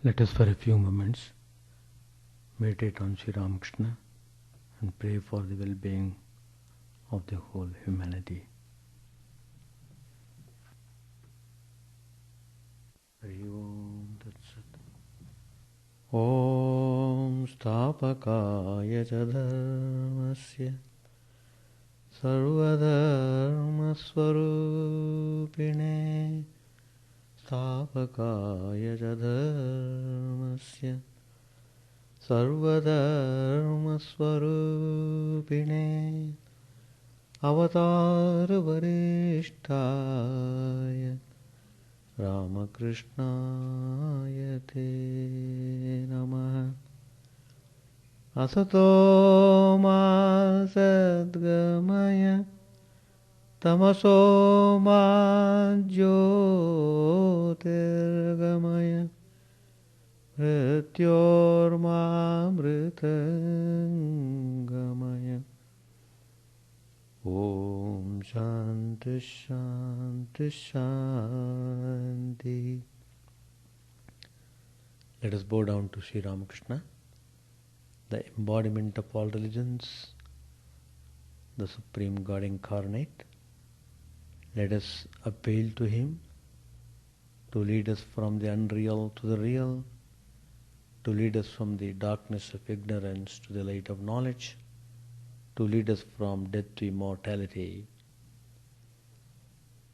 Let us for a few moments meditate on Sri Ramakrishna and pray for the well-being of the whole humanity. Hari Om Tat Sat. Om Stapakaya Dharmasya Sarvadharmasvarupine Stapakaya Dharmasya Sarvadharmasvarupine Avatara Varishtaya Ramakrishna Te Namaha Asato Ma Sadgamaya Tamaso Ma Jyotirgamaya Mrityor Ma Mritangamaya Om Shanti Shanti Shanti. Let us bow down to Sri Ramakrishna, the embodiment of all religions, the Supreme God incarnate. Let us appeal to Him to lead us from the unreal to the real, to lead us from the darkness of ignorance to the light of knowledge, to lead us from death to immortality.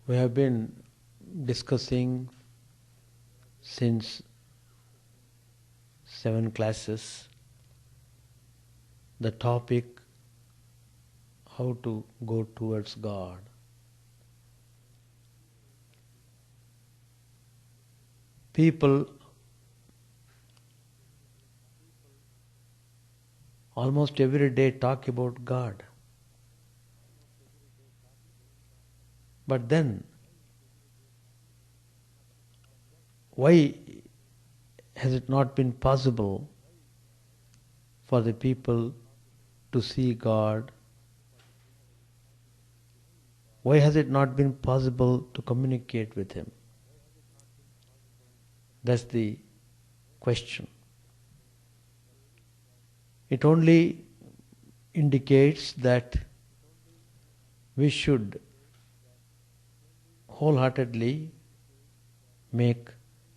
We have been discussing since 7 classes the topic how to go towards God. People almost every day talk about God. But then, why has it not been possible for the people to see God? Why has it not been possible to communicate with Him? That's the question. It only indicates that we should wholeheartedly make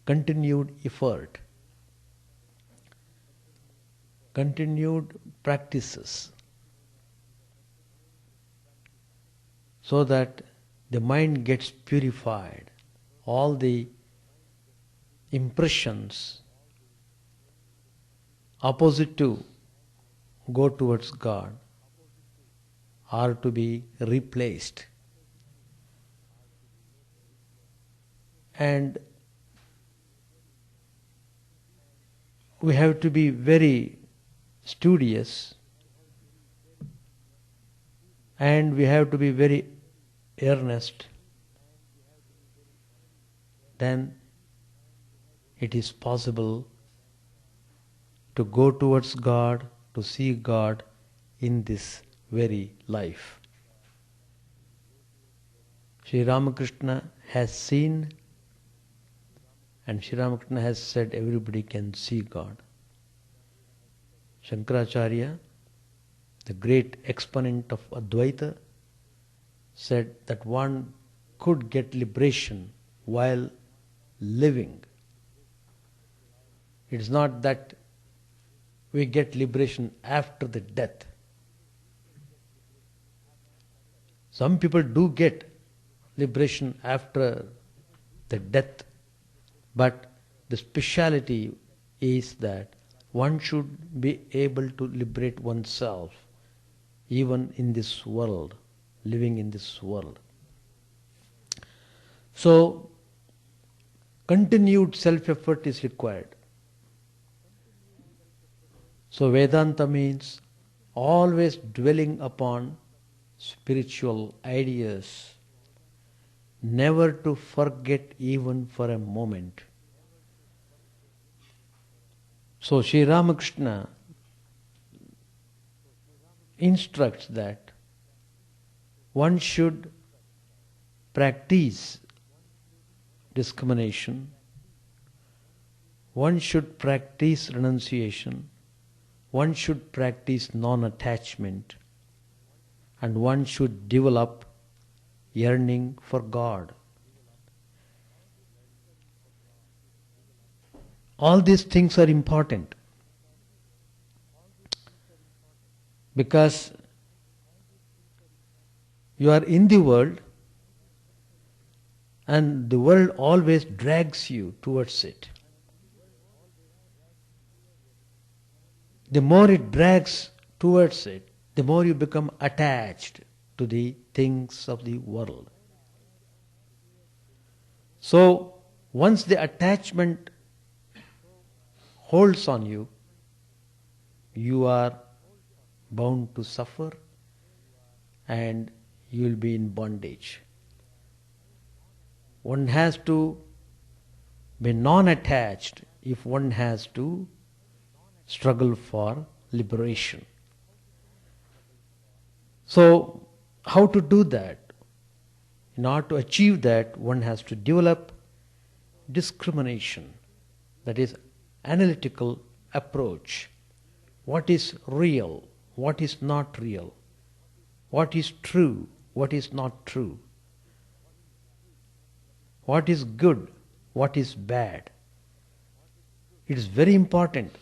continued effort, continued practices, so that the mind gets purified. All the impressions opposite to go towards God are to be replaced. And we have to be very studious, and we have to be very earnest. Then it is possible to go towards God, to see God in this very life. Sri Ramakrishna has seen, and Sri Ramakrishna has said everybody can see God. Shankaracharya, the great exponent of Advaita, said that one could get liberation while living. It is not that we get liberation after the death. Some people do get liberation after the death, but the speciality is that one should be able to liberate oneself even in this world, living in this world. So, continued self-effort is required. So Vedanta means always dwelling upon spiritual ideas, never to forget even for a moment. So Sri Ramakrishna instructs that one should practice discrimination, one should practice renunciation, one should practice non-attachment, and one should develop yearning for God. All these things are important because you are in the world and the world always drags you towards it. The more it drags towards it, the more you become attached to the things of the world. So, once the attachment holds on you, you are bound to suffer and you will be in bondage. One has to be non-attached if one has to struggle for liberation. So, how to do that? In order to achieve that, one has to develop discrimination, that is, analytical approach. What is real? What is not real? What is true? What is not true? What is good? What is bad? It is very important.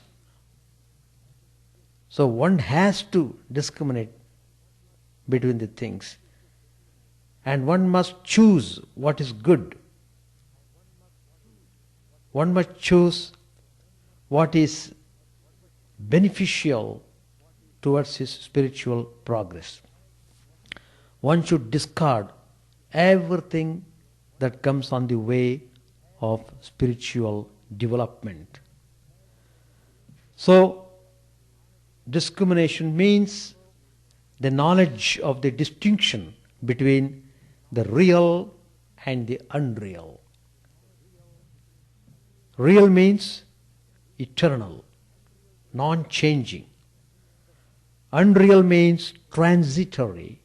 So one has to discriminate between the things. And one must choose what is good. One must choose what is beneficial towards his spiritual progress. One should discard everything that comes on the way of spiritual development. So, discrimination means the knowledge of the distinction between the real and the unreal. Real means eternal, non-changing. Unreal means transitory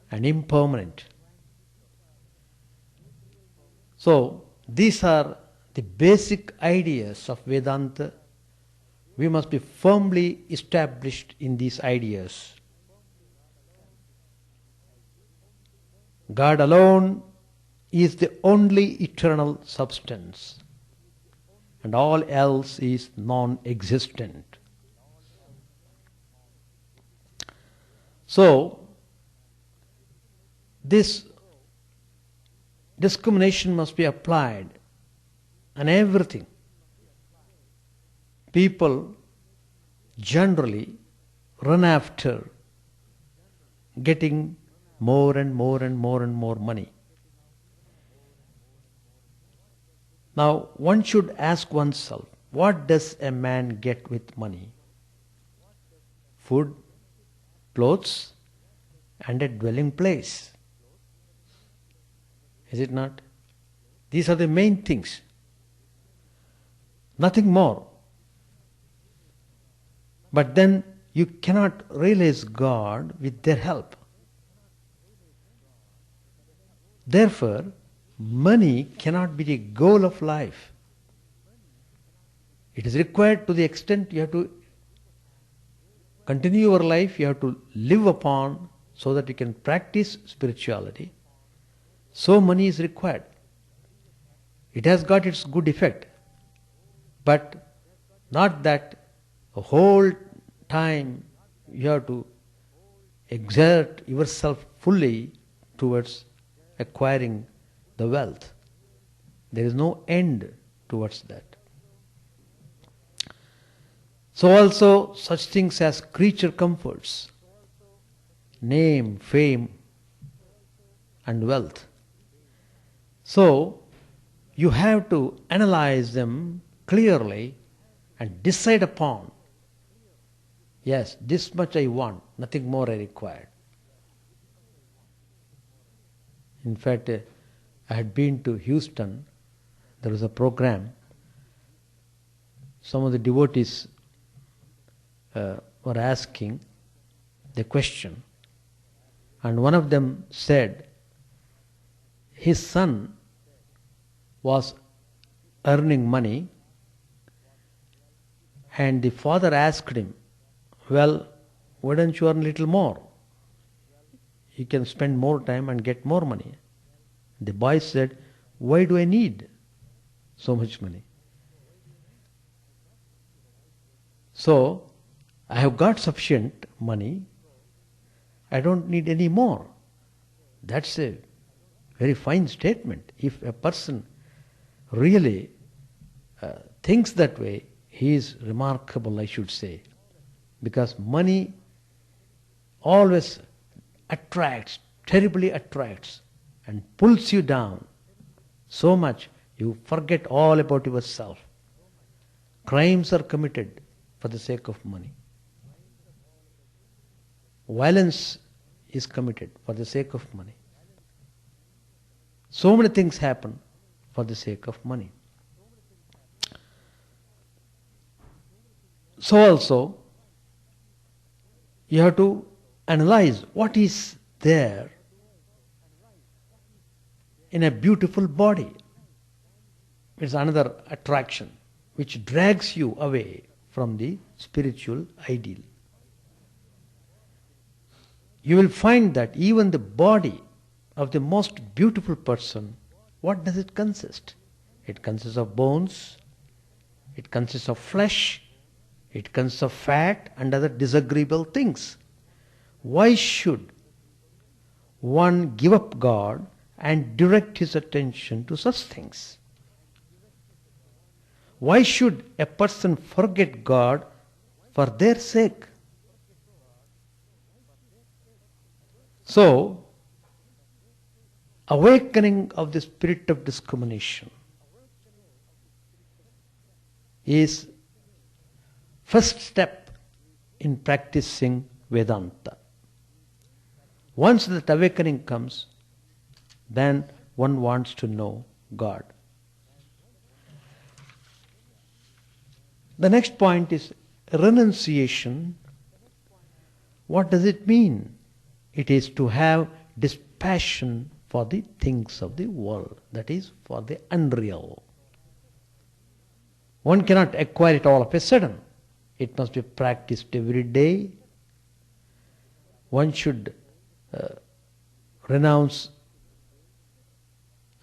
and impermanent. So, these are the basic ideas of Vedanta. We must be firmly established in these ideas. God alone is the only eternal substance, and all else is non-existent. So, this discrimination must be applied on everything. People generally run after getting more and more and more and more money. Now, one should ask oneself, what does a man get with money? Food, clothes, and a dwelling place. Is it not? These are the main things. Nothing more. But then you cannot realize God with their help. Therefore, money cannot be the goal of life. It is required to the extent you have to continue your life, you have to live upon so that you can practice spirituality. So money is required. It has got its good effect, but not that the whole time you have to exert yourself fully towards acquiring the wealth. There is no end towards that. So also such things as creature comforts, name, fame, and wealth. So you have to analyze them clearly and decide upon, yes, this much I want, nothing more I require. In fact, I had been to Houston. There was a program. Some of the devotees were asking the question, and one of them said his son was earning money And the father asked him, well, why don't you earn a little more? You can spend more time and get more money. The boy said, why do I need so much money? So, I have got sufficient money. I don't need any more. That's a very fine statement. If a person really thinks that way, he is remarkable, I should say. Because money always attracts, terribly attracts, and pulls you down so much you forget all about yourself. Crimes are committed for the sake of money. Violence is committed for the sake of money. So many things happen for the sake of money. So also, you have to analyze what is there in a beautiful body. It's another attraction which drags you away from the spiritual ideal. You will find that even the body of the most beautiful person, what does it consist? It consists of bones, it consists of flesh, it consists of fat and other disagreeable things. Why should one give up God and direct his attention to such things? Why should a person forget God for their sake? So, awakening of the spirit of discrimination is first step in practicing Vedanta. Once that awakening comes, then one wants to know God. The next point is renunciation. What does it mean? It is to have dispassion for the things of the world, that is, for the unreal. One cannot acquire it all of a sudden. It must be practiced every day. One should renounce,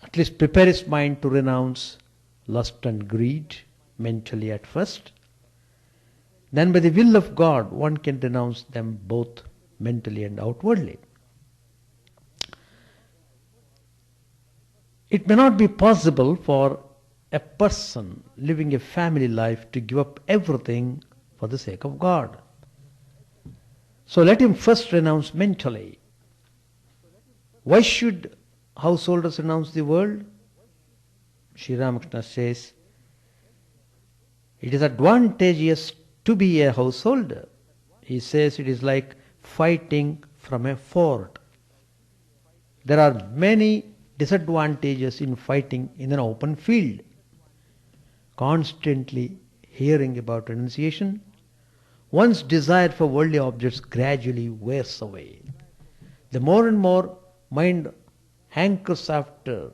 at least prepare his mind to renounce lust and greed mentally at first. Then by the will of God, one can renounce them both mentally and outwardly. It may not be possible for a person living a family life to give up everything for the sake of God. So let him first renounce mentally. Why should householders renounce the world? Sri Ramakrishna says, it is advantageous to be a householder. He says it is like fighting from a fort. There are many disadvantages in fighting in an open field. Constantly hearing about renunciation, one's desire for worldly objects gradually wears away. The more and more mind hankers after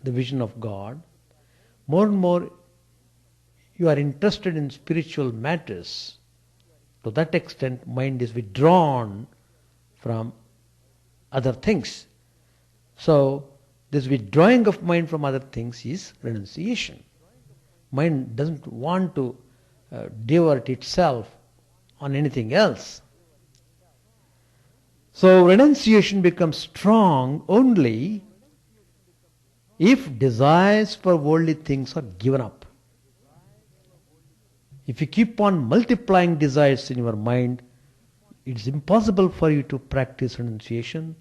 the vision of God, more and more you are interested in spiritual matters. To that extent, mind is withdrawn from other things. So, this withdrawing of mind from other things is renunciation. Mind doesn't want to divert itself on anything else. So, renunciation becomes strong only if desires for worldly things are given up. If you keep on multiplying desires in your mind, it is impossible for you to practice renunciation.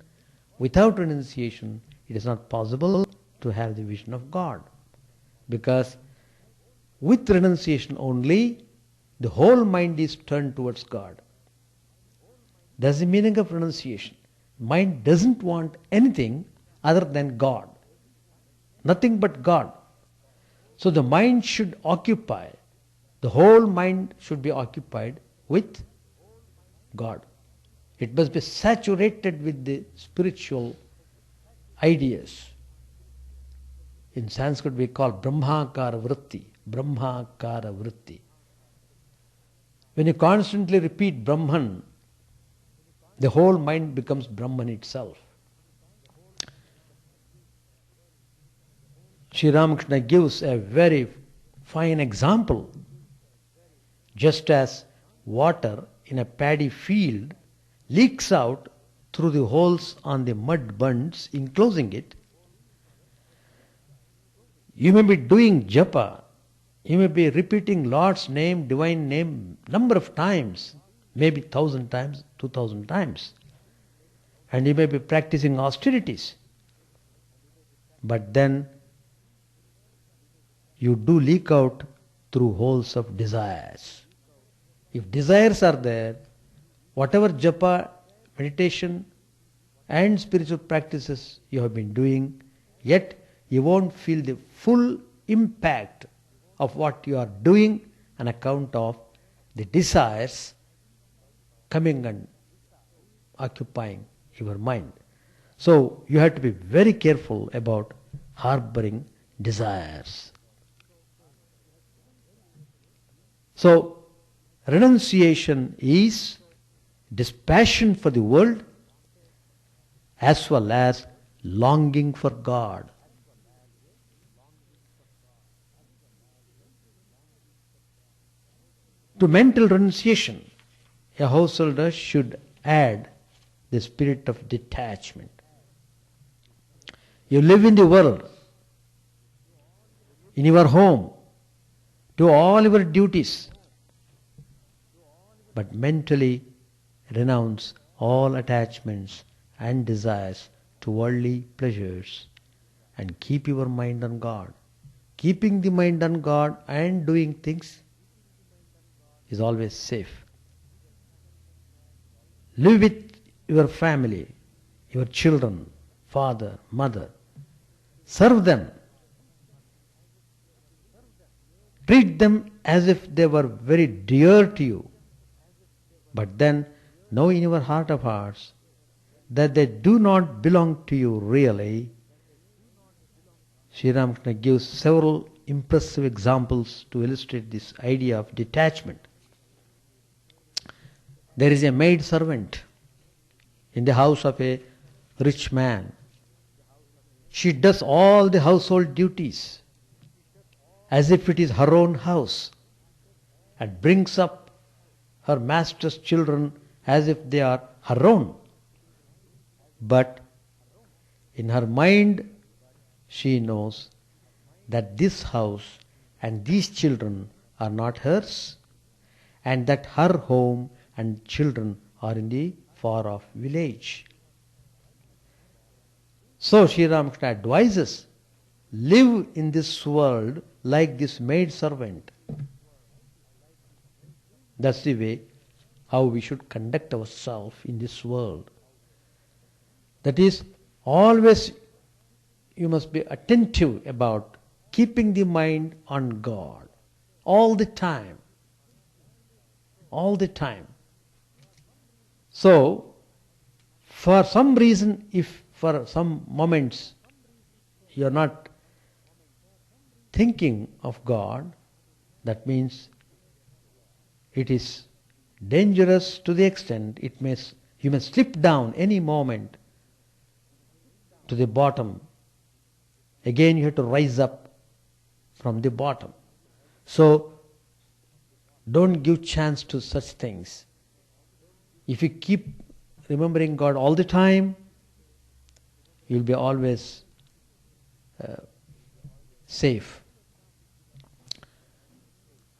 Without renunciation, it is not possible to have the vision of God. Because with renunciation only, the whole mind is turned towards God. That's the meaning of renunciation. Mind doesn't want anything other than God. Nothing but God. So the mind should occupy, the whole mind should be occupied with God. It must be saturated with the spiritual ideas. In Sanskrit we call Brahmakara Vritti. Brahmakara Vritti. When you constantly repeat Brahman, the whole mind becomes Brahman itself. Sri Ramakrishna gives a very fine example. Just as water in a paddy field leaks out through the holes on the mud bunds enclosing it, you may be doing japa, you may be repeating Lord's name, divine name, number of times, maybe 1,000 times, 2,000 times, and you may be practicing austerities. But then you do leak out through holes of desires. If desires are there, whatever japa, meditation and spiritual practices you have been doing, yet you won't feel the full impact of what you are doing on account of the desires coming and occupying your mind. So you have to be very careful about harboring desires. So renunciation is dispassion for the world as well as longing for God. To mental renunciation, a householder should add the spirit of detachment. You live in the world, in your home, do all your duties, but mentally renounce all attachments and desires to worldly pleasures and keep your mind on God. Keeping the mind on God and doing things is always safe. Live with your family, your children, father, mother. Serve them. Treat them as if they were very dear to you. But then know in your heart of hearts that they do not belong to you really. Sri Ramakrishna gives several impressive examples to illustrate this idea of detachment. There is a maid servant in the house of a rich man. She does all the household duties as if it is her own house and brings up her master's children as if they are her own. But in her mind, she knows that this house and these children are not hers, and that her home and children are in the far off village. So Sri Ramakrishna advises, live in this world like this maid servant. That's the way how we should conduct ourselves in this world. That is, always you must be attentive about keeping the mind on God all the time. All the time. So, for some reason, if for some moments you are not thinking of God, that means it is dangerous to the extent you may slip down any moment to the bottom. Again you have to rise up from the bottom. So don't give chance to such things. If you keep remembering God all the time, you'll be always safe.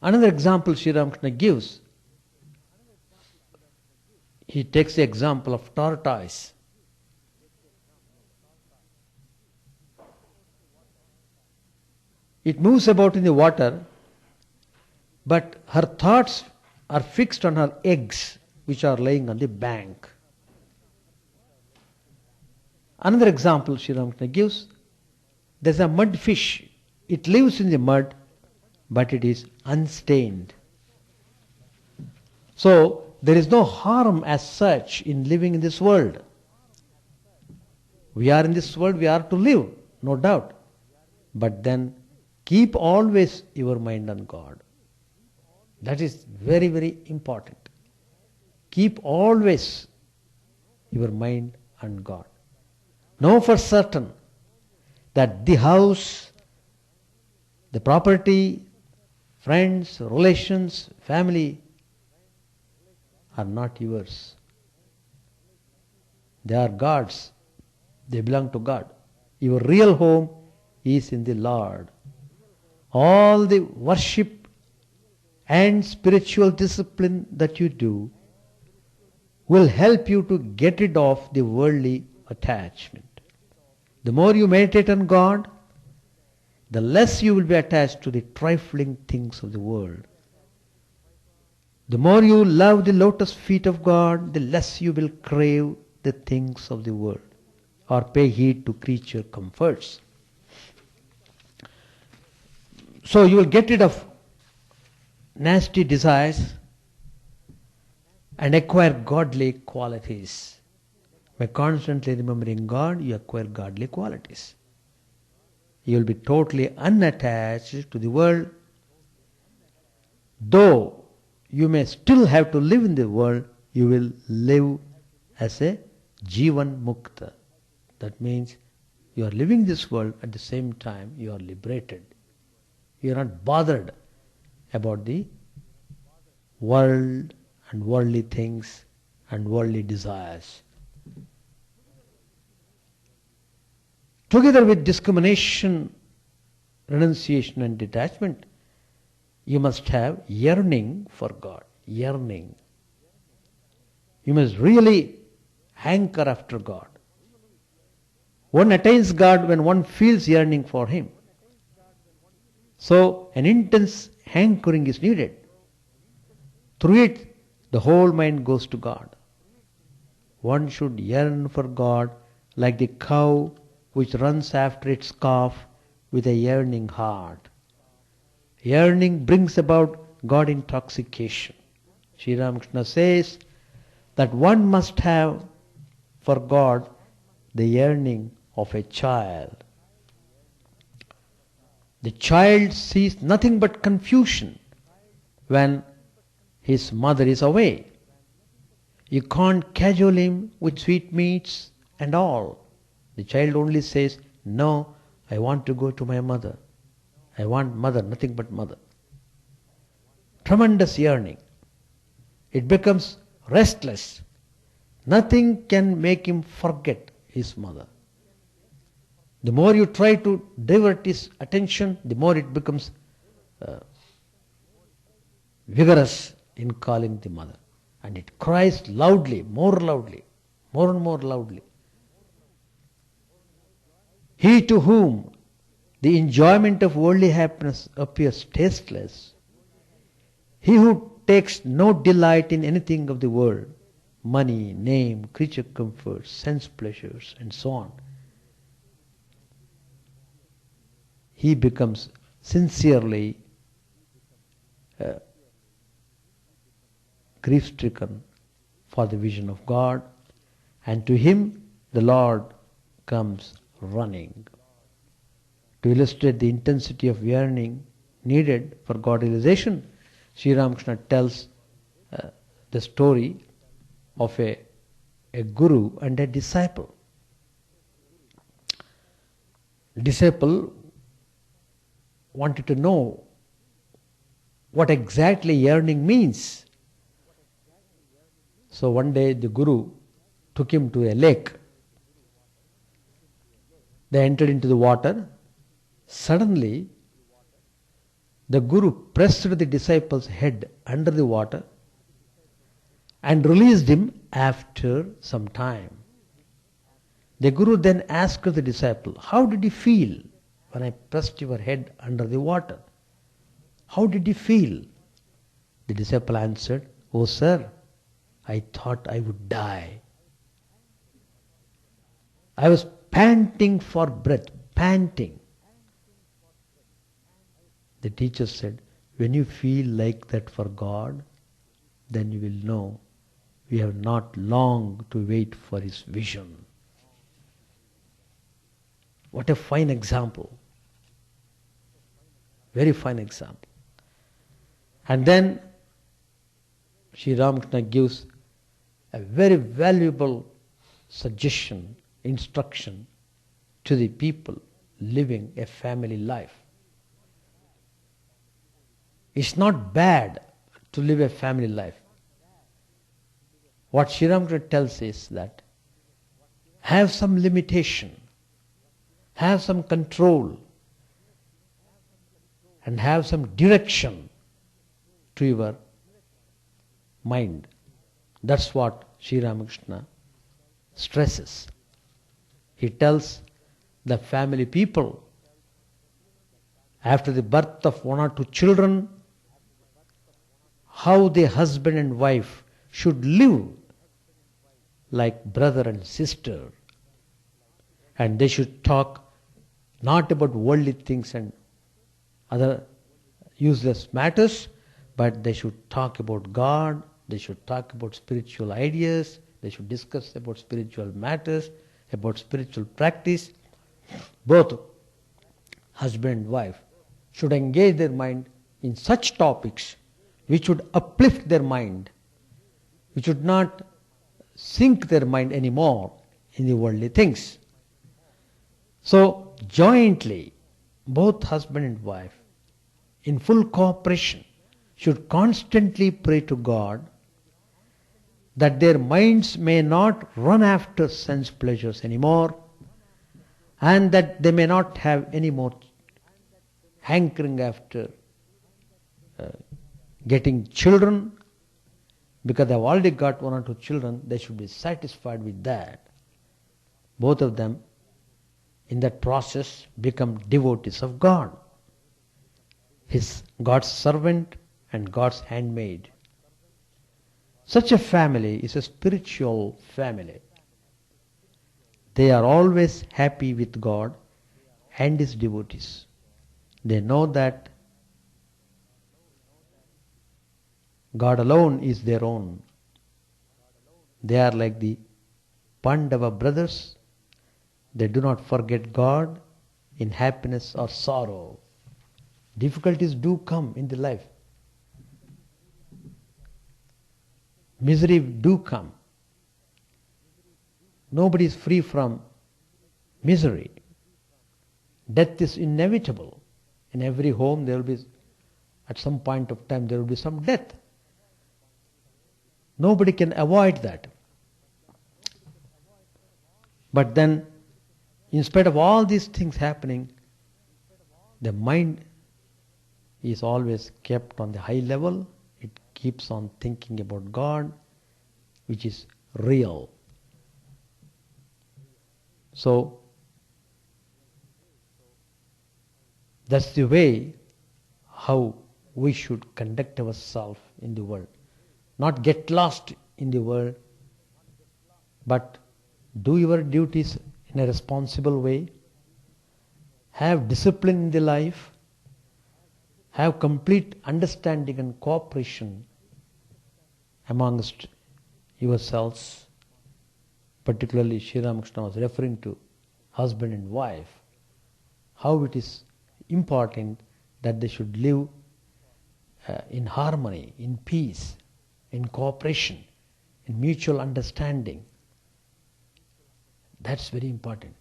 Another example Sri Ramakrishna gives, he takes the example of tortoise. It moves about in the water, but her thoughts are fixed on her eggs, which are laying on the bank. Another example Sri Ramakrishna gives, there's a mud fish. It lives in the mud, but it is unstained. So there is no harm as such in living in this world. We are in this world, we are to live, no doubt. But then keep always your mind on God. That is very, very important. Keep always your mind on God. Know for certain that the house, the property, friends, relations, family are not yours. They are God's. They belong to God. Your real home is in the Lord. All the worship and spiritual discipline that you do will help you to get rid of the worldly attachment. The more you meditate on God, the less you will be attached to the trifling things of the world. The more you love the lotus feet of God, the less you will crave the things of the world or pay heed to creature comforts. So you will get rid of nasty desires and acquire godly qualities. By constantly remembering God, you acquire godly qualities. You will be totally unattached to the world. Though you may still have to live in the world, you will live as a Jivan Mukta. That means you are living this world, at the same time you are liberated. You are not bothered about the world and worldly things and worldly desires. Together with discrimination, renunciation and detachment, you must have yearning for God. Yearning. You must really hanker after God. One attains God when one feels yearning for Him. So an intense hankering is needed. Through it, the whole mind goes to God. One should yearn for God like the cow which runs after its calf with a yearning heart. Yearning brings about God intoxication. Sri Ramakrishna says that one must have for God the yearning of a child. The child sees nothing but confusion when his mother is away. You can't cajole him with sweetmeats and all. The child only says, "No, I want to go to my mother. I want mother, nothing but mother." Tremendous yearning. It becomes restless. Nothing can make him forget his mother. The more you try to divert his attention, the more it becomes vigorous in calling the mother. And it cries loudly, more and more loudly. He to whom the enjoyment of worldly happiness appears tasteless, he who takes no delight in anything of the world, money, name, creature comforts, sense pleasures, and so on, he becomes sincerely grief-stricken for the vision of God, and to him the Lord comes running. To illustrate the intensity of yearning needed for God realization, Sri Ramakrishna tells the story of a guru and a disciple. Disciple wanted to know what exactly yearning means. So one day the guru took him to a lake. They entered into the water. Suddenly, the guru pressed the disciple's head under the water and released him after some time. The guru then asked the disciple, "How did you feel when I pressed your head under the water? How did you feel?" The disciple answered, "Oh sir, I thought I would die. I was panting for breath, panting." The teacher said, "When you feel like that for God, then you will know we have not long to wait for His vision." What a fine example. Very fine example. And then Sri Ramakrishna gives a very valuable suggestion, instruction to the people living a family life. It's not bad to live a family life. What Sri Ramakrishna tells is that have some limitation, have some control, and have some direction to your mind. That's what Sri Ramakrishna stresses. He tells the family people, after the birth of one or two children, how the husband and wife should live like brother and sister. And they should talk not about worldly things and other useless matters, but they should talk about God, they should talk about spiritual ideas, they should discuss about spiritual matters, about spiritual practice. Both husband and wife should engage their mind in such topics which would uplift their mind, which would not sink their mind anymore in the worldly things. So jointly, both husband and wife, in full cooperation, should constantly pray to God that their minds may not run after sense pleasures anymore, and that they may not have any more hankering after getting children, because they've already got one or two children. They should be satisfied with that. Both of them, in that process, become devotees of God, God's servant and God's handmaid. Such a family is a spiritual family. They are always happy with God and His devotees. They know that God alone is their own. They are like the Pandava brothers. They do not forget God in happiness or sorrow. Difficulties do come in the life. Misery do come. Nobody is free from misery. Death is inevitable. In every home there will be, at some point of time, there will be some death. Nobody can avoid that. But then, in spite of all these things happening, the mind is always kept on the high level. It keeps on thinking about God, which is real. So, that's the way how we should conduct ourselves in the world. Not get lost in the world, but do your duties in a responsible way. Have discipline in the life. Have complete understanding and cooperation amongst yourselves. Particularly Sri Ramakrishna was referring to husband and wife. How it is important that they should live in harmony, in peace, in cooperation, in mutual understanding. That's very important.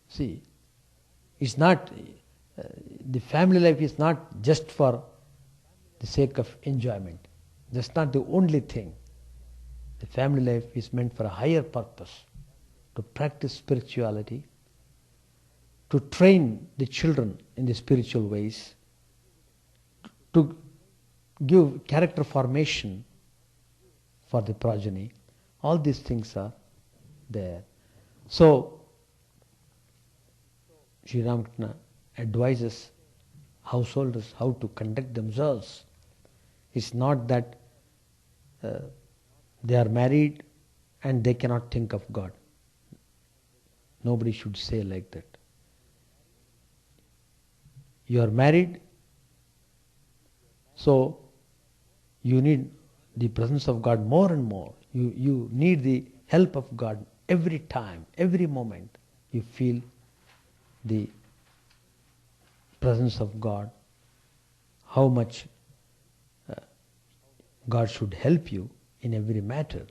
See, it's not, the family life is not just for the sake of enjoyment. That's not the only thing. The family life is meant for a higher purpose, to practice spirituality, to train the children in the spiritual ways, to give character formation for the progeny. All these things are there. So, Sri Ramakrishna advises householders how to conduct themselves. It's not that they are married and they cannot think of God. Nobody should say like that. You are married, so you need the presence of God more and more. You need the help of God every time, every moment. You feel the presence of God, how much God should help you in every matter.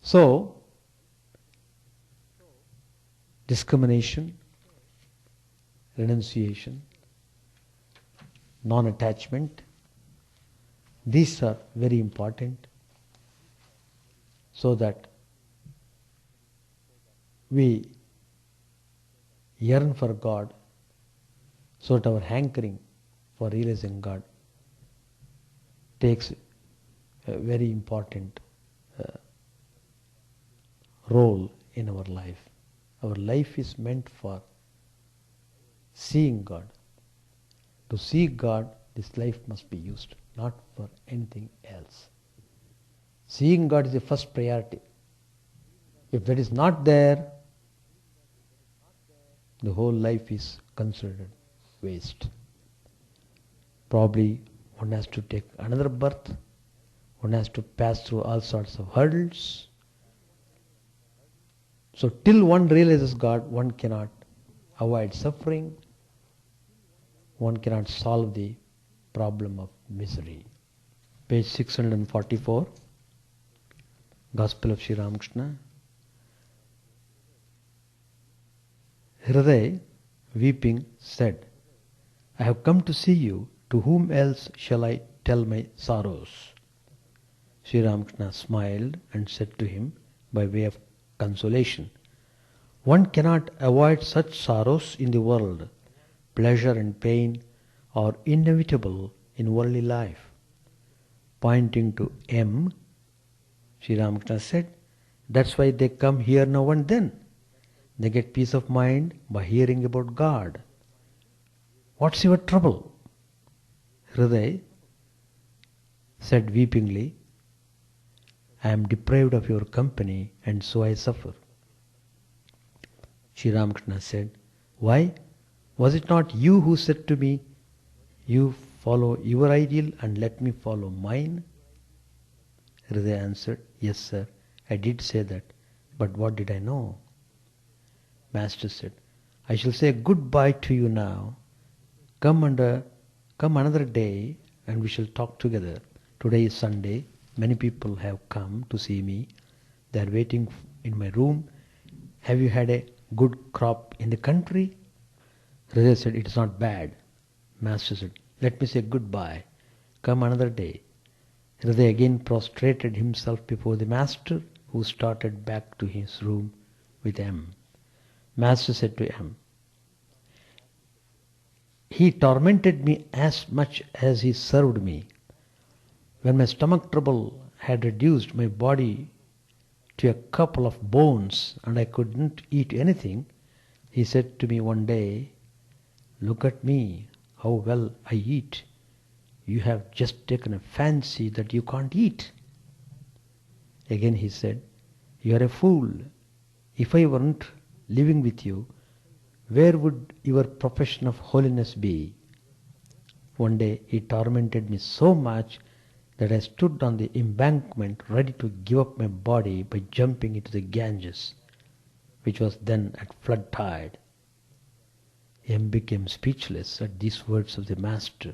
So, discrimination, renunciation, non-attachment, these are very important so that we yearn for God, so that our hankering for realizing God takes a very important role in our life. Our life is meant for seeing God. To see God, this life must be used, not for anything else. Seeing God is the first priority. If that is not there, the whole life is considered waste. Probably one has to take another birth, one has to pass through all sorts of hurdles. So till one realizes God, one cannot avoid suffering, one cannot solve the problem of misery. Page 644, Gospel of Sri Ramakrishna. Hriday, weeping, said, I have come to see you. To whom else shall I tell my sorrows? Sri Ramakrishna smiled and said to him by way of consolation, one cannot avoid such sorrows in the world. Pleasure and pain are inevitable in worldly life. Pointing to M, Sri Ramakrishna said, that's why they come here now and then. They get peace of mind by hearing about God. What's your trouble? Hriday said weepingly, I am deprived of your company and so I suffer. Sri Ramakrishna said, why? Was it not you who said to me, you follow your ideal and let me follow mine? Hriday answered, yes sir, I did say that, but what did I know? Master said, I shall say goodbye to you now. Come another day and we shall talk together. Today is Sunday. Many people have come to see me. They are waiting in my room. Have you had a good crop in the country? Hriday said, it is not bad. Master said, let me say goodbye. Come another day. Hriday again prostrated himself before the Master, who started back to his room with M. Master said to M, he tormented me as much as he served me. When my stomach trouble had reduced my body to a couple of bones and I couldn't eat anything, he said to me one day, look at me, how well I eat. You have just taken a fancy that you can't eat. Again he said, you are a fool. If I weren't living with you, where would your profession of holiness be? One day he tormented me so much that I stood on the embankment ready to give up my body by jumping into the Ganges, which was then at flood tide. M became speechless at these words of the Master.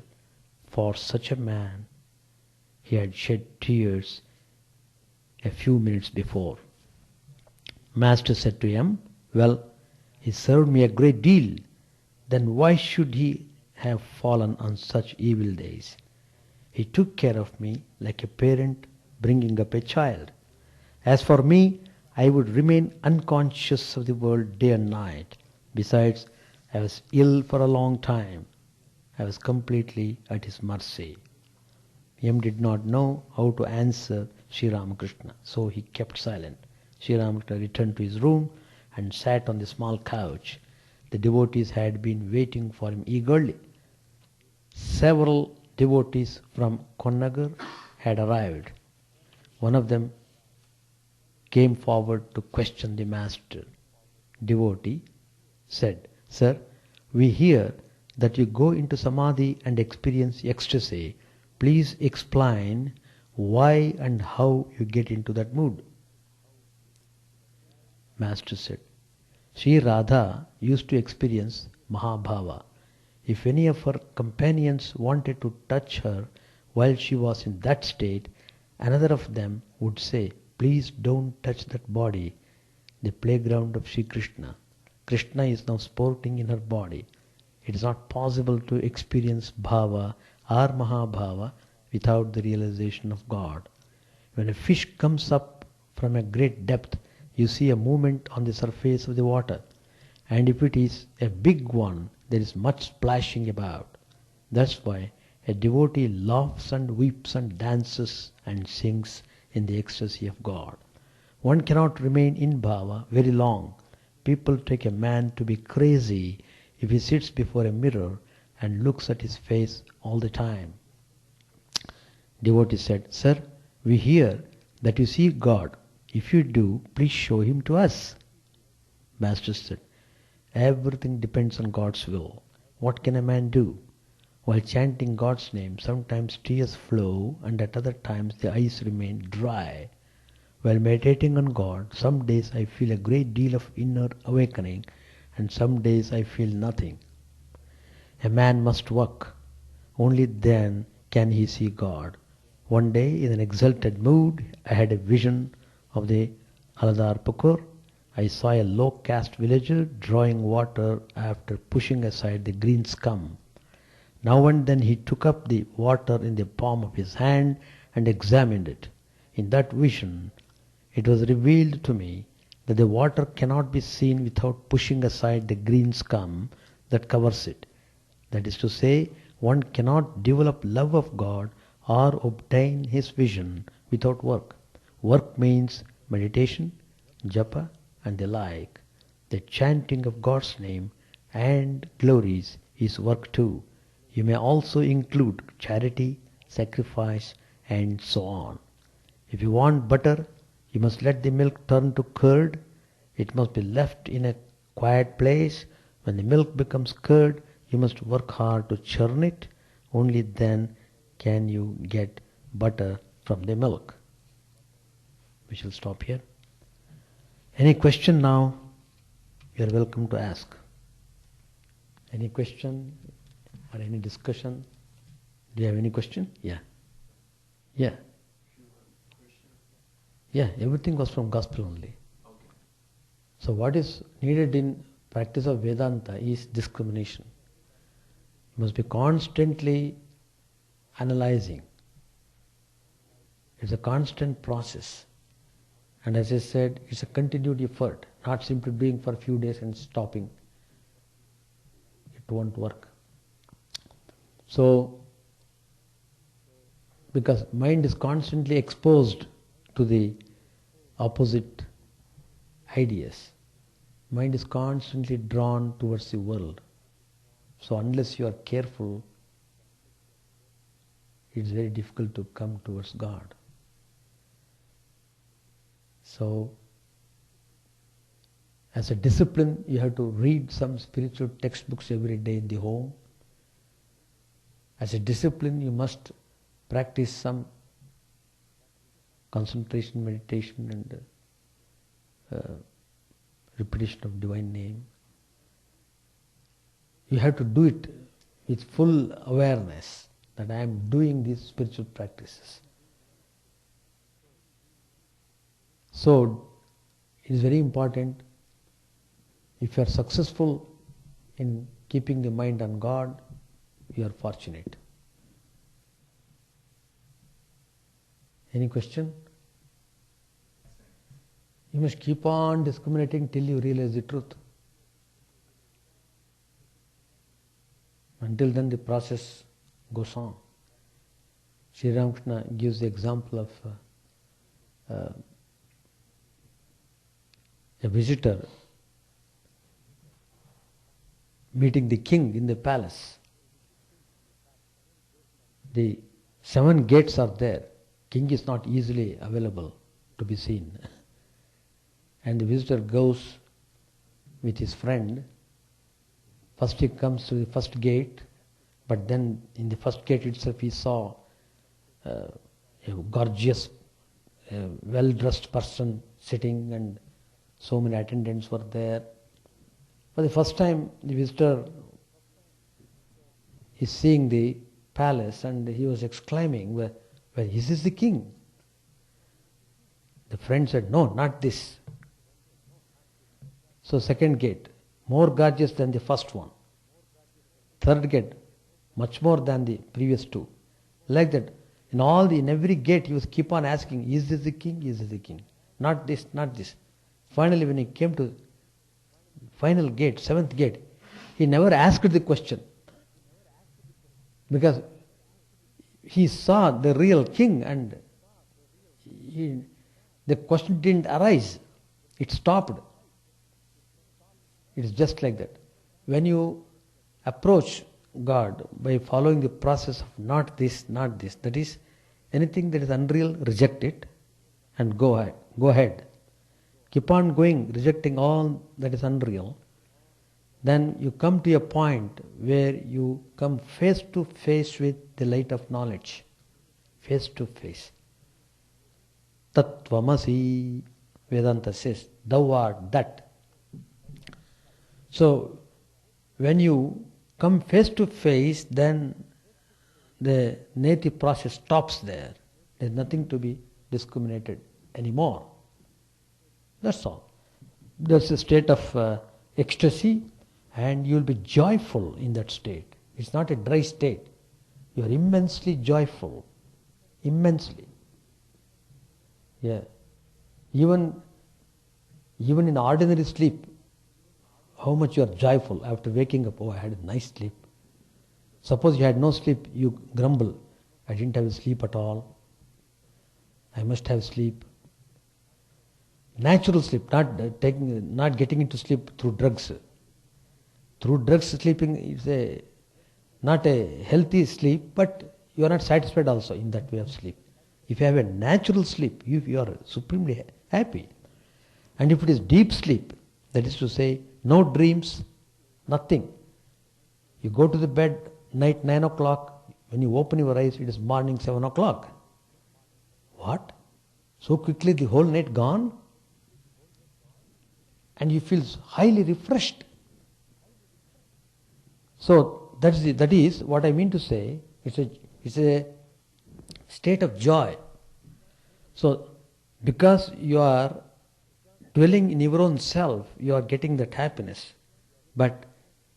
For such a man, he had shed tears a few minutes before. Master said to M, well, he served me a great deal. Then why should he have fallen on such evil days? He took care of me like a parent bringing up a child. As for me, I would remain unconscious of the world day and night. Besides, I was ill for a long time. I was completely at his mercy. M did not know how to answer Sri Ramakrishna, so he kept silent. Sri Ramakrishna returned to his room and sat on the small couch. The devotees had been waiting for him eagerly. Several devotees from Konnagar had arrived. One of them came forward to question the Master. Devotee said, sir, we hear that you go into samadhi and experience ecstasy. Please explain why and how you get into that mood. Master said, Sri Radha used to experience Mahabhava. If any of her companions wanted to touch her while she was in that state, Another of them would say, please don't touch that body, the playground of Sri Krishna. Krishna is now sporting in her body. It is not possible to experience bhava or mahabhava without the realization of God. When a fish comes up from a great depth, you see a movement on the surface of the water. And if it is a big one, there is much splashing about. That's why a devotee laughs and weeps and dances and sings in the ecstasy of God. One cannot remain in bhava very long. People take a man to be crazy if he sits before a mirror and looks at his face all the time. Devotee said, Sir, we hear that you see God. If you do, please show him to us. Master said, everything depends on God's will. What can a man do? While chanting God's name, sometimes tears flow and at other times the eyes remain dry. While meditating on God, some days I feel a great deal of inner awakening and some days I feel nothing. A man must work. Only then can he see God. One day, in an exalted mood, I had a vision of the Haladar Pukur. I saw a low-caste villager drawing water after pushing aside the green scum. Now and then he took up the water in the palm of his hand and examined it. In that vision, it was revealed to me that the water cannot be seen without pushing aside the green scum that covers it. That is to say, one cannot develop love of God or obtain his vision without work. Work means meditation, japa and the like. The chanting of God's name and glories is work too. You may also include charity, sacrifice and so on. If you want butter, you must let the milk turn to curd. It must be left in a quiet place. When the milk becomes curd, you must work hard to churn it. Only then can you get butter from the milk. We shall stop here. Any question now? You are welcome to ask. Any question or any discussion? Do you have any question? Yeah. Yeah. Yeah, everything was from gospel only. Okay. So what is needed in practice of Vedanta is discrimination. You must be constantly analyzing. It's a constant process. And as I said, it's a continued effort, not simply doing for a few days and stopping. It won't work. So, because mind is constantly exposed to the opposite ideas, mind is constantly drawn towards the world. So unless you are careful, it's very difficult to come towards God. So, as a discipline, you have to read some spiritual textbooks every day in the home. As a discipline, you must practice some concentration, meditation and repetition of divine name. You have to do it with full awareness that I am doing these spiritual practices. So, it is very important, if you are successful in keeping the mind on God, you are fortunate. Any question? You must keep on discriminating till you realize the truth. Until then the process goes on. Sri Ramakrishna gives the example of a visitor meeting the king in the palace. The 7 gates are there. King is not easily available to be seen. And the visitor goes with his friend. First he comes to the first gate, but then in the first gate itself he saw a gorgeous, well-dressed person sitting and so many attendants were there. For the first time the visitor is seeing the palace and he was exclaiming, well, is this the king? The friend said, no, not this. So second gate, more gorgeous than the first one. Third gate, much more than the previous two. Like that, in every gate he was keep on asking, is this the king? Is this the king? Not this, not this. Finally, when he came to final gate, seventh gate, he never asked the question. Because he saw the real king and the question didn't arise. It stopped. It is just like that. When you approach God by following the process of not this, that is, anything that is unreal, reject it and go ahead. Go ahead. Keep on going, rejecting all that is unreal. Then you come to a point where you come face to face with the light of knowledge. Face to face. Tattvamasi, Vedanta says, thou art that. So, when you come face to face, then the native process stops there. There is nothing to be discriminated anymore. That's all. That's a state of ecstasy, and you will be joyful in that state. It's not a dry state. You are immensely joyful. Immensely. Yeah. Even in ordinary sleep, how much you are joyful after waking up. Oh, I had a nice sleep. Suppose you had no sleep, you grumble. I didn't have sleep at all. I must have sleep. Natural sleep, not getting into sleep through drugs. Through drugs sleeping is not a healthy sleep, but you are not satisfied also in that way of sleep. If you have a natural sleep, you are supremely happy. And if it is deep sleep, that is to say, no dreams, nothing. You go to the bed, night 9 o'clock, when you open your eyes, it is morning 7 o'clock. What? So quickly the whole night gone? And you feel highly refreshed. So that is what I mean to say. It's a state of joy. So because you are dwelling in your own self, you are getting that happiness. But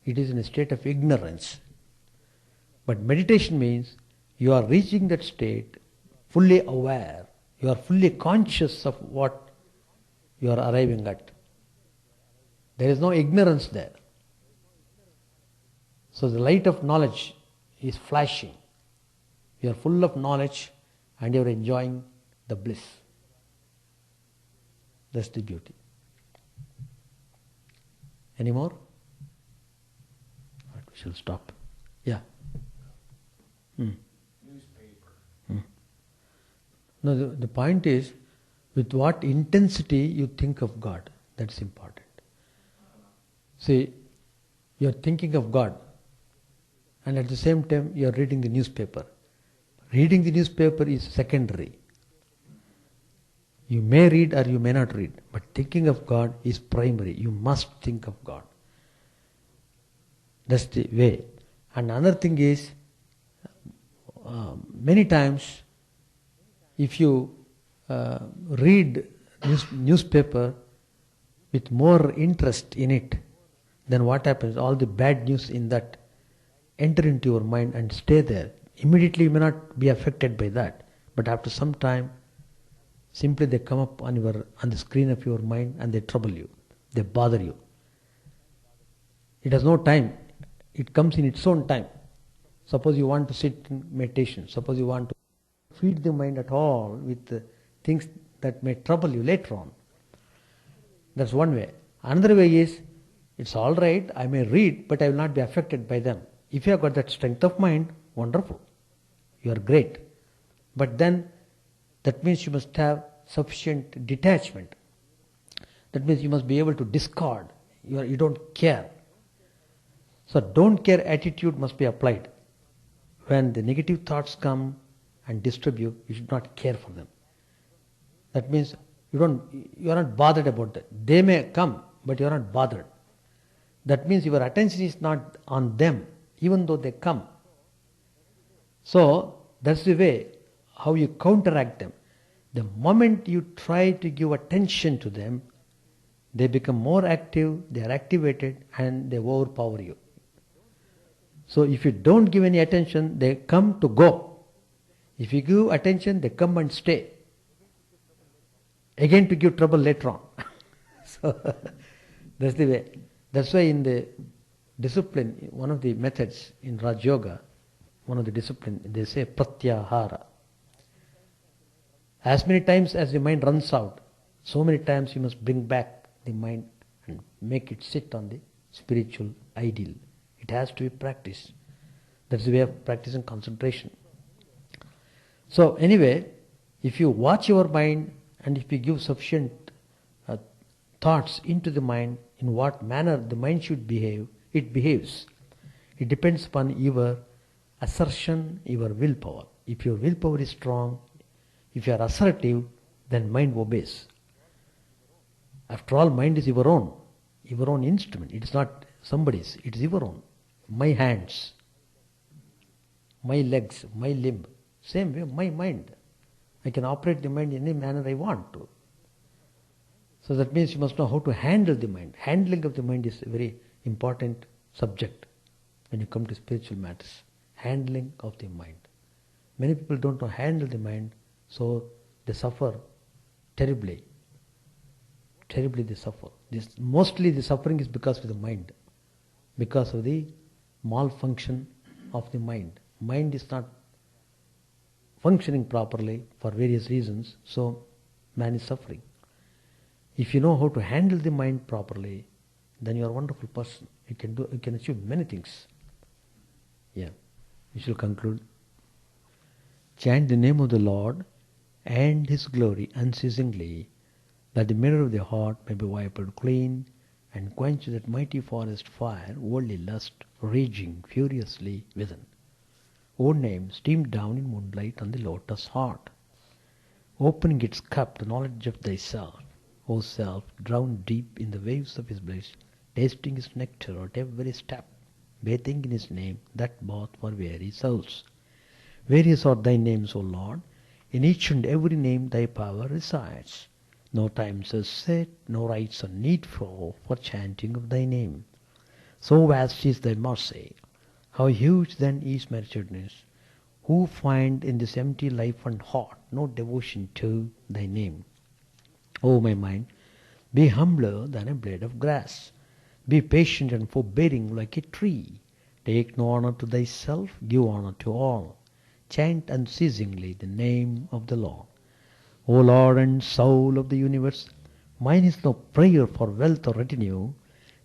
it is in a state of ignorance. But meditation means you are reaching that state fully aware. You are fully conscious of what you are arriving at. There is no ignorance there. So the light of knowledge is flashing. You are full of knowledge and you are enjoying the bliss. That's the beauty. Any more? Right, we shall stop. Yeah. Newspaper. No, the point is, with what intensity you think of God. That's important. See, you are thinking of God, and at the same time you are reading the newspaper. Reading the newspaper is secondary. You may read or you may not read, but thinking of God is primary. You must think of God. That's the way. And another thing is, many times, if you read newspaper with more interest in it, then what happens? All the bad news in that enter into your mind and stay there. Immediately you may not be affected by that, but after some time, simply they come up on the screen of your mind and they trouble you. They bother you. It has no time. It comes in its own time. Suppose you want to sit in meditation. Suppose you want to feed the mind at all with things that may trouble you later on. That's one way. Another way is, it's all right, I may read, but I will not be affected by them. If you have got that strength of mind, wonderful. You are great. But then, that means you must have sufficient detachment. That means you must be able to discard. You don't care. So don't care attitude must be applied. When the negative thoughts come and disturb you, you should not care for them. That means you are not bothered about that. They may come, but you are not bothered. That means your attention is not on them, even though they come. So that's the way how you counteract them. The moment you try to give attention to them, they become more active, they are activated, and they overpower you. So if you don't give any attention, they come to go. If you give attention, they come and stay. Again to give trouble later on. So that's the way. That's why in the discipline, one of the methods in Raj Yoga, one of the discipline, they say pratyahara. As many times as the mind runs out, so many times you must bring back the mind and make it sit on the spiritual ideal. It has to be practiced. That's the way of practicing concentration. So anyway, if you watch your mind and if you give sufficient thoughts into the mind, in what manner the mind should behave, it behaves. It depends upon your assertion, your willpower. If your willpower is strong, if you are assertive, then mind obeys. After all, mind is your own instrument. It is not somebody's, it is your own. My hands, my legs, my limb, same way my mind. I can operate the mind in any manner I want to. So that means you must know how to handle the mind. Handling of the mind is a very important subject when you come to spiritual matters. Handling of the mind. Many people don't know how to handle the mind, so they suffer terribly. Terribly they suffer. Mostly the suffering is because of the mind. Because of the malfunction of the mind. Mind is not functioning properly for various reasons, so man is suffering. If you know how to handle the mind properly, then you are a wonderful person. You can achieve many things. Yeah. We shall conclude. Chant the name of the Lord and His glory unceasingly, that the mirror of the heart may be wiped clean, and quench that mighty forest fire, worldly lust, raging furiously within. O name, steam down in moonlight on the lotus heart, opening its cup to knowledge of thyself. O self, drowned deep in the waves of His bliss, tasting His nectar at every step, bathing in His name, that bath for weary souls. Various are thy names, O Lord, in each and every name thy power resides. No times are set, no rites are needful for chanting of thy name. So vast is thy mercy, how huge then is my wretchedness, who find in this empty life and heart no devotion to thy name. O my mind, be humbler than a blade of grass. Be patient and forbearing like a tree. Take no honor to thyself, give honor to all. Chant unceasingly the name of the Lord. O Lord and soul of the universe, mine is no prayer for wealth or retinue,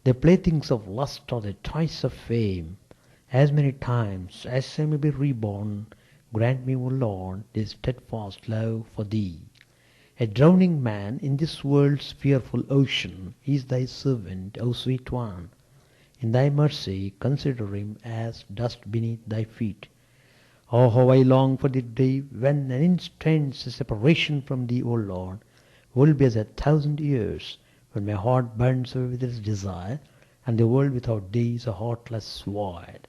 the playthings of lust or the toys of fame. As many times as I may be reborn, grant me, O Lord, this steadfast love for thee. A drowning man in this world's fearful ocean is thy servant, O sweet one. In thy mercy consider him as dust beneath thy feet. Oh, how I long for the day when an instant's separation from thee, O Lord, will be as 1,000 years, when my heart burns away with its desire, and the world without thee is a heartless void.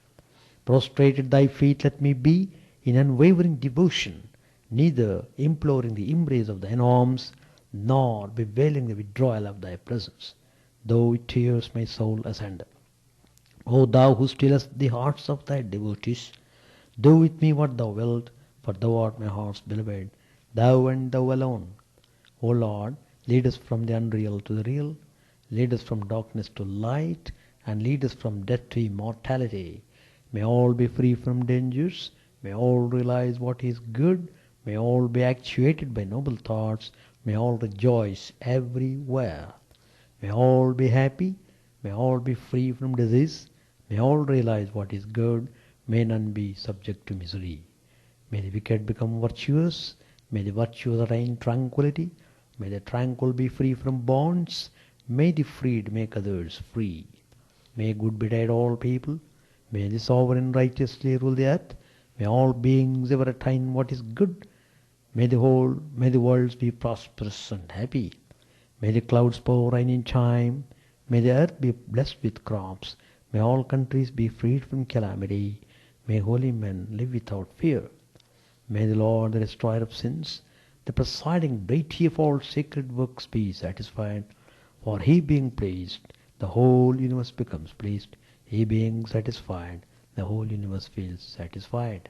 Prostrated at thy feet let me be in unwavering devotion, neither imploring the embrace of thine arms, nor bewailing the withdrawal of thy presence, though it tears my soul asunder. O thou who stillest the hearts of thy devotees, do with me what thou wilt, for thou art my heart's beloved, thou and thou alone. O Lord, lead us from the unreal to the real, lead us from darkness to light, and lead us from death to immortality. May all be free from dangers, may all realize what is good, may all be actuated by noble thoughts, may all rejoice everywhere. May all be happy, may all be free from disease, may all realize what is good, may none be subject to misery. May the wicked become virtuous, may the virtuous reign tranquility, may the tranquil be free from bonds, may the freed make others free. May good betide all people, may the sovereign righteously rule the earth, may all beings ever attain what is good, may the worlds be prosperous and happy, may the clouds pour rain in time, may the earth be blessed with crops, may all countries be freed from calamity, may holy men live without fear. May the Lord, the destroyer of sins, the presiding deity of all sacred works be satisfied. For he being pleased, the whole universe becomes pleased. He being satisfied, the whole universe feels satisfied.